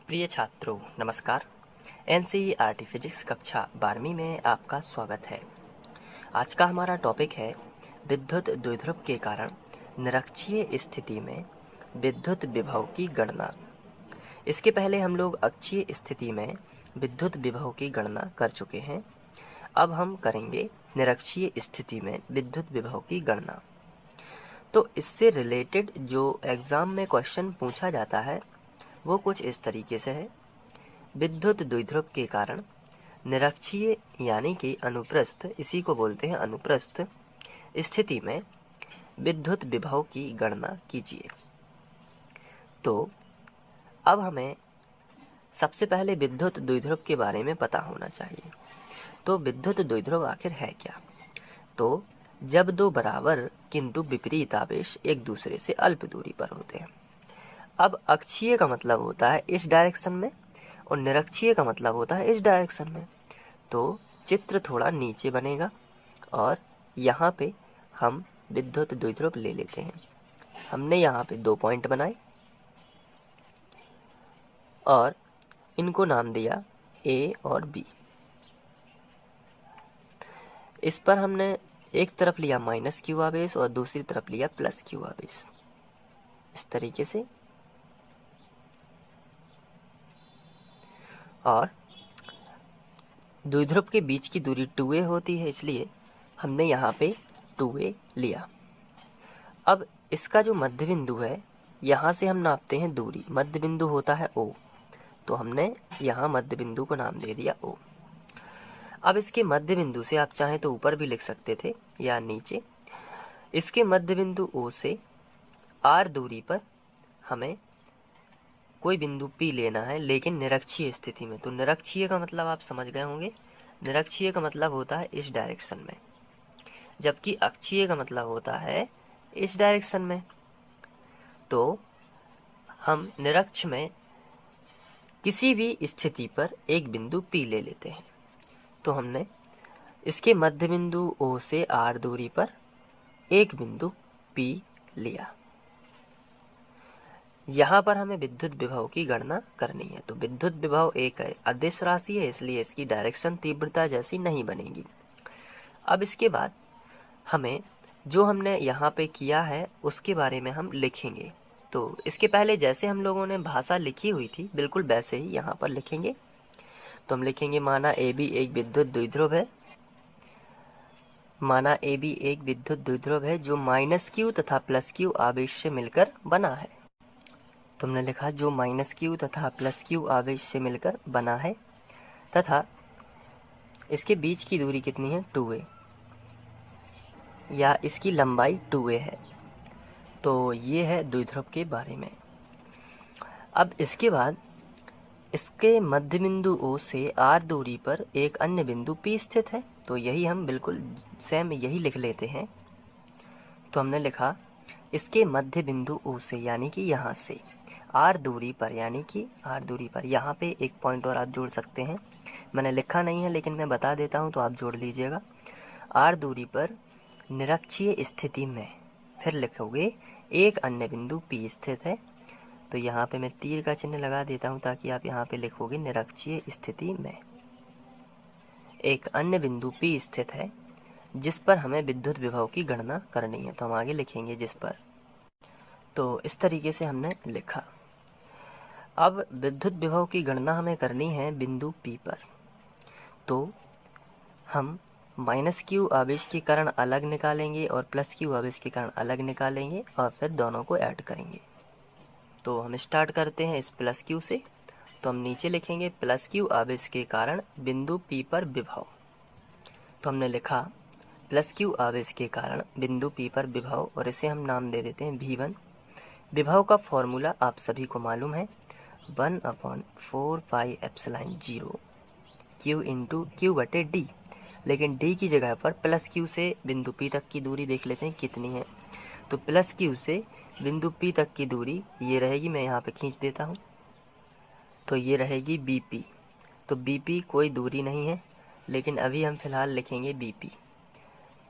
प्रिय छात्रों नमस्कार। एनसीईआरटी फिजिक्स कक्षा 12वीं में आपका स्वागत है। आज का हमारा टॉपिक है विद्युत द्विध्रुव के कारण निरक्षीय स्थिति में विद्युत विभव की गणना। इसके पहले हम लोग अक्षीय स्थिति में विद्युत विभव की गणना कर चुके हैं। अब हम करेंगे निरक्षीय स्थिति में विद्युत विभव की गणना। तो इससे रिलेटेड जो एग्ज़ाम में क्वेश्चन पूछा जाता है वो कुछ इस तरीके से है। विद्युत द्विध्रुव के कारण निरक्षीय यानी कि अनुप्रस्थ, इसी को बोलते हैं अनुप्रस्थ स्थिति में विद्युत विभव की गणना कीजिए। तो अब हमें सबसे पहले विद्युत द्विध्रुव के बारे में पता होना चाहिए। तो विद्युत द्विध्रुव आखिर है क्या? तो जब दो बराबर किंतु विपरीत आवेश एक दूसरे से अल्प दूरी पर होते हैं। अब अक्षीय का मतलब होता है इस डायरेक्शन में और निरक्षीय का मतलब होता है इस डायरेक्शन में। तो चित्र थोड़ा नीचे बनेगा और यहाँ पे हम विद्युत द्विध्रुव ले लेते हैं। हमने यहाँ पे 2 पॉइंट बनाए और इनको नाम दिया ए और बी। इस पर हमने एक तरफ लिया माइनस क्यू आवेश और दूसरी तरफ लिया प्लस क्यू आवेश, इस तरीके से। और द्विध्रुव के बीच की दूरी 2a होती है, इसलिए हमने यहाँ पे 2a लिया। अब इसका जो मध्य बिंदु है यहाँ से हम नापते हैं दूरी। मध्य बिंदु होता है O, तो हमने यहाँ मध्य बिंदु को नाम दे दिया O। अब इसके मध्य बिंदु से आप चाहें तो ऊपर भी लिख सकते थे या नीचे। इसके मध्य बिंदु O से R दूरी पर हमें कोई बिंदु P लेना है, लेकिन निरक्षीय स्थिति में। तो निरक्षीय का मतलब आप समझ गए होंगे। निरक्षीय का मतलब होता है इस डायरेक्शन में, जबकि अक्षीय का मतलब होता है इस डायरेक्शन में। तो हम निरक्ष में किसी भी स्थिति पर एक बिंदु P ले लेते हैं। तो हमने इसके मध्य बिंदु O से R दूरी पर एक बिंदु P लिया। यहाँ पर हमें विद्युत विभव की गणना करनी है। तो विद्युत विभव एक अदिश राशि है, इसलिए इसकी डायरेक्शन तीव्रता जैसी नहीं बनेगी। अब इसके बाद हमें जो हमने यहाँ पे किया है उसके बारे में हम लिखेंगे। तो इसके पहले जैसे हम लोगों ने भाषा लिखी हुई थी बिल्कुल वैसे ही यहाँ पर लिखेंगे। तो हम लिखेंगे माना AB एक विद्युत द्विध्रुव है। माना AB एक विद्युत द्विध्रुव है जो माइनस क्यू तथा प्लस क्यू आवेश से मिलकर बना है। तुमने लिखा जो माइनस क्यू तथा प्लस क्यू आवेश से मिलकर बना है तथा इसके बीच की दूरी कितनी है 2a, या इसकी लंबाई 2a है। तो ये है द्विध्रुव के बारे में। अब इसके बाद इसके मध्य बिंदु O से R दूरी पर एक अन्य बिंदु P स्थित है। तो यही हम बिल्कुल सेम यही लिख लेते हैं। तो हमने लिखा इसके मध्य बिंदु O से यानी कि यहाँ से R दूरी पर, यानी कि R दूरी पर यहाँ पे एक पॉइंट और आप जोड़ सकते हैं। मैंने लिखा नहीं है लेकिन मैं बता देता हूँ तो आप जोड़ लीजिएगा। R दूरी पर निरक्षीय स्थिति में फिर लिखोगे एक अन्य बिंदु P स्थित है। तो यहाँ पे मैं तीर का चिन्ह लगा देता हूँ ताकि आप यहाँ पे लिखोगे निरक्षीय स्थिति में एक अन्य बिंदु P स्थित है जिस पर हमें विद्युत विभव की गणना करनी है। तो हम आगे लिखेंगे जिस पर। तो इस तरीके से हमने लिखा। अब विद्युत विभव की गणना हमें करनी है बिंदु P पर। तो हम माइनस क्यू आवेश के कारण अलग निकालेंगे और प्लस क्यू आवेश के कारण अलग निकालेंगे और फिर दोनों को ऐड करेंगे। तो हम स्टार्ट करते हैं इस प्लस क्यू से। तो हम नीचे लिखेंगे प्लस क्यू आवेश के कारण बिंदु P पर विभव। तो हमने लिखा प्लस क्यू आवेश के कारण बिंदु P पर विभव और इसे हम नाम दे देते हैं V1। विभव का फॉर्मूला आप सभी को मालूम है 1/4 pi epsilon 0 Q into Q बटे D। लेकिन D की जगह पर प्लस Q से बिंदु P तक की दूरी देख लेते हैं कितनी है। तो प्लस Q से बिंदु P तक की दूरी ये रहेगी, मैं यहाँ पे खींच देता हूँ। तो ये रहेगी BP। तो BP कोई दूरी नहीं है लेकिन अभी हम फिलहाल लिखेंगे BP।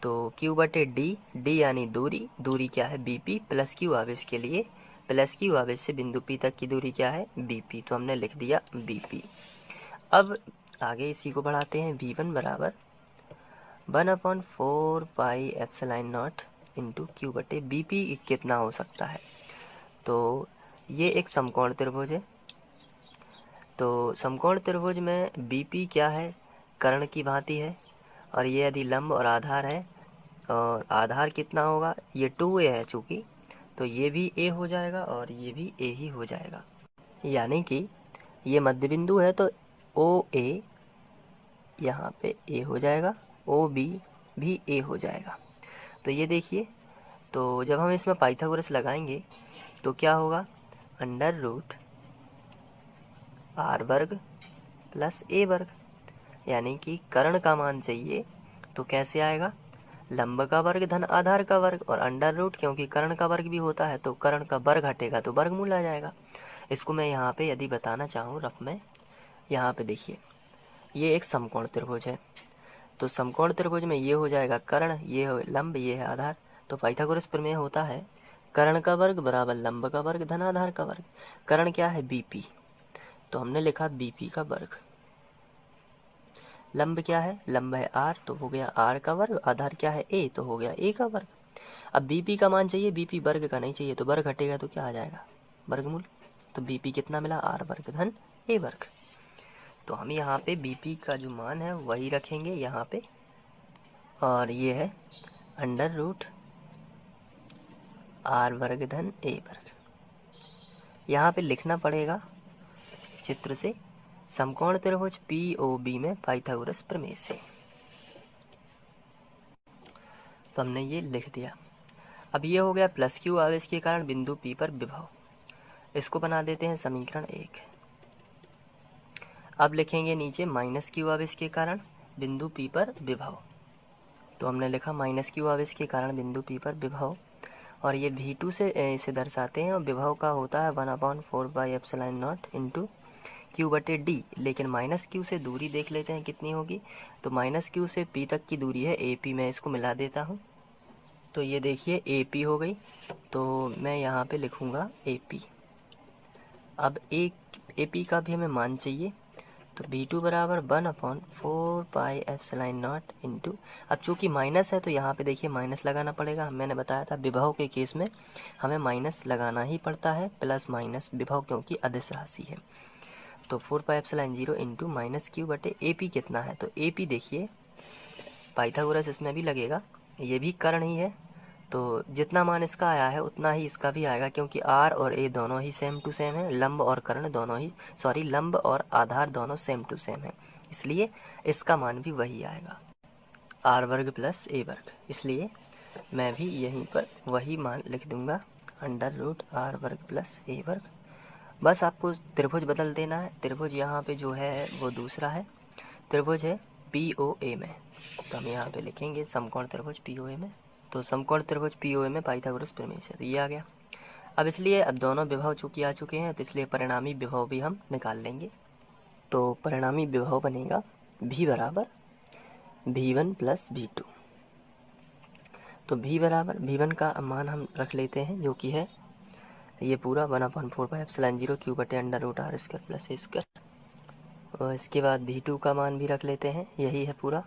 तो Q बटे D, D यानी दूरी, दूरी क्या है BP, प्लस Q आवेश के लिए प्लस क्यू आवेश से बिंदु P तक की दूरी क्या है, BP, तो हमने लिख दिया BP। अब आगे इसी को बढ़ाते हैं, V1 बराबर 1/4 pi epsilon not into Q बटे BP कितना हो सकता है। तो ये एक समकोण त्रिभुज है, तो समकोण त्रिभुज में BP क्या है, कर्ण की भांति है, और ये यदि लंब और आधार है, और आधार कितना होगा, ये 2a है चूँकि, तो ये भी a हो जाएगा और ये भी a ही हो जाएगा। यानी कि ये मध्य बिंदु है तो OA यहाँ पे a हो जाएगा, OB भी a हो जाएगा। तो ये देखिए, तो जब हम इसमें पाइथागोरस लगाएंगे तो क्या होगा, √r वर्ग प्लस a वर्ग, यानी कि कर्ण का मान चाहिए तो कैसे आएगा, लंब का वर्ग धन आधार का वर्ग, और अंडर रूट क्योंकि कर्ण का वर्ग भी होता है तो कर्ण का वर्ग हटेगा तो वर्गमूल आ जाएगा। इसको मैं यहाँ पे यदि बताना चाहूँ रफ में, यहाँ पे देखिए ये एक समकोण त्रिभुज है, तो समकोण त्रिभुज में ये हो जाएगा कर्ण, ये हो लंब, ये है आधार। तो पाइथागोरस प्रमेय होता है कर्ण का वर्ग बराबर लंब का वर्ग धन आधार का वर्ग। कर्ण क्या है, BP, तो हमने लिखा BP का वर्ग। लंब क्या है, लंब है R, तो हो गया R का वर्ग। आधार क्या है A, तो हो गया A का वर्ग। अब BP का मान चाहिए, BP वर्ग का नहीं चाहिए, तो वर्ग हटेगा तो क्या आ जाएगा, वर्गमूल। तो BP कितना मिला, R वर्ग धन A वर्ग। तो हम यहाँ पे BP का जो मान है वही रखेंगे यहाँ पे, और ये है √r वर्ग धन A वर्ग। यहाँ पे लिखना पड़ेगा चित्र से, समकोण त्रिभुज POB में पाइथागोरस प्रमेय से। तो हमने ये लिख दिया। अब ये हो गया प्लस क्यू आवेश के कारण बिंदु P पर विभव। इसको बना देते हैं समीकरण 1। अब लिखेंगे नीचे माइनस क्यू आवेश के कारण बिंदु P पर विभव। तो हमने लिखा माइनस क्यू आवेश के कारण बिंदु P पर विभव, और ये V2 से इसे दर्शाते हैं, और विभव का होता है 1/4 pi epsilon not into Q बटे डी। लेकिन माइनस क्यू से दूरी देख लेते हैं कितनी होगी, तो माइनस क्यू से P तक की दूरी है AP। मैं इसको मिला देता हूँ, तो ये देखिए AP हो गई, तो मैं यहाँ पे लिखूँगा AP। अब AP का भी हमें मान चाहिए, तो V2 बराबर 1/4 पाई एप्सिलॉन नॉट इंटू, अब चूँकि माइनस है तो यहाँ पे देखिए माइनस लगाना पड़ेगा। मैंने बताया था विभव के केस में हमें माइनस लगाना ही पड़ता है, प्लस माइनस विभव क्योंकि अदिश राशि है। तो 4 pi epsilon 0 into minus Q बटे AP कितना है, तो AP देखिए पाइथागोरस इसमें भी लगेगा, ये भी कर्ण ही है, तो जितना मान इसका आया है उतना ही इसका भी आएगा, क्योंकि R और A दोनों ही सेम टू सेम है, लंब और कर्ण दोनों ही लंब और आधार दोनों सेम टू सेम है, इसलिए इसका मान भी वही आएगा, R वर्ग प्लस A वर्ग। इसलिए मैं भी यहीं पर वही मान लिख दूंगा, √R वर्ग प्लस A वर्ग। बस आपको त्रिभुज बदल देना है। त्रिभुज यहाँ पे जो है वो दूसरा है, त्रिभुज है POA में, तो हम यहाँ पे लिखेंगे समकोण त्रिभुज POA में। तो समकोण त्रिभुज POA में पाइथागोरस प्रमेय से, तो ये आ गया। अब इसलिए अब दोनों विभव चूँकि आ चुके हैं, तो इसलिए परिणामी विभव भी हम निकाल लेंगे। तो परिणामी विभव बनेगा V बराबर V1 प्लस V2। तो V बराबर V1 का मान हम रख लेते हैं, जो कि है ये पूरा 1/4 पाई एप्सिलॉन 0 क्यू बटे √R square plus A square. और इसके बाद V2 का मान भी रख लेते हैं, यही है पूरा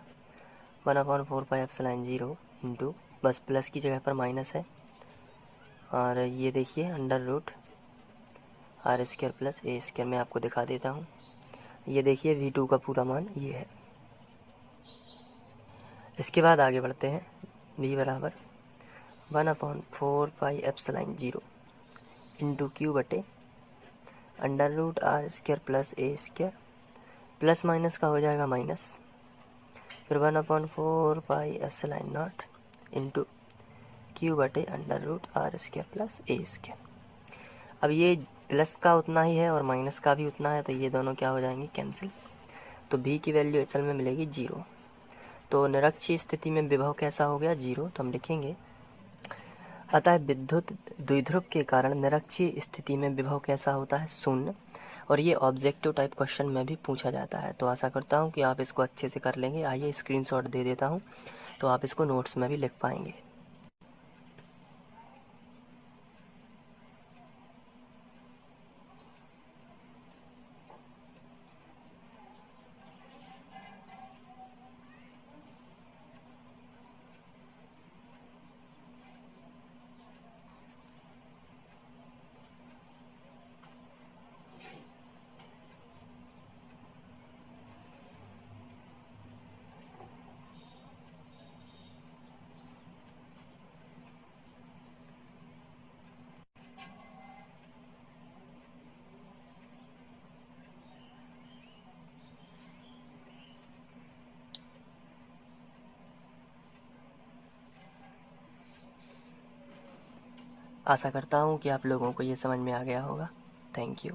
1/4 पाई एप्सिलॉन 0 इंटू, बस प्लस की जगह पर माइनस है, और ये देखिए √R square plus A square. मैं आपको दिखा देता हूँ, ये देखिए V2 का पूरा मान ये है। इसके बाद आगे बढ़ते हैं, V बराबर 1/4 पाई एप्सिलॉन 0 इंटू क्यू बटे √R square plus A square, plus minus का हो जाएगा माइनस, फिर 1/4 pi epsilon not into Q बटे √R square plus A square. अब ये प्लस का उतना ही है और माइनस का भी उतना है, तो ये दोनों क्या हो जाएंगे, कैंसिल। तो V की वैल्यू असल में मिलेगी 0। तो निरक्षीय स्थिति में विभव कैसा हो गया, 0। तो हम लिखेंगे अतः विद्युत द्विध्रुव के कारण निरक्षीय स्थिति में विभव कैसा होता है, 0। और ये ऑब्जेक्टिव टाइप क्वेश्चन में भी पूछा जाता है, तो आशा करता हूँ कि आप इसको अच्छे से कर लेंगे। आइए स्क्रीनशॉट दे देता हूँ, तो आप इसको नोट्स में भी लिख पाएंगे। आशा करता हूँ कि आप लोगों को ये समझ में आ गया होगा। Thank you.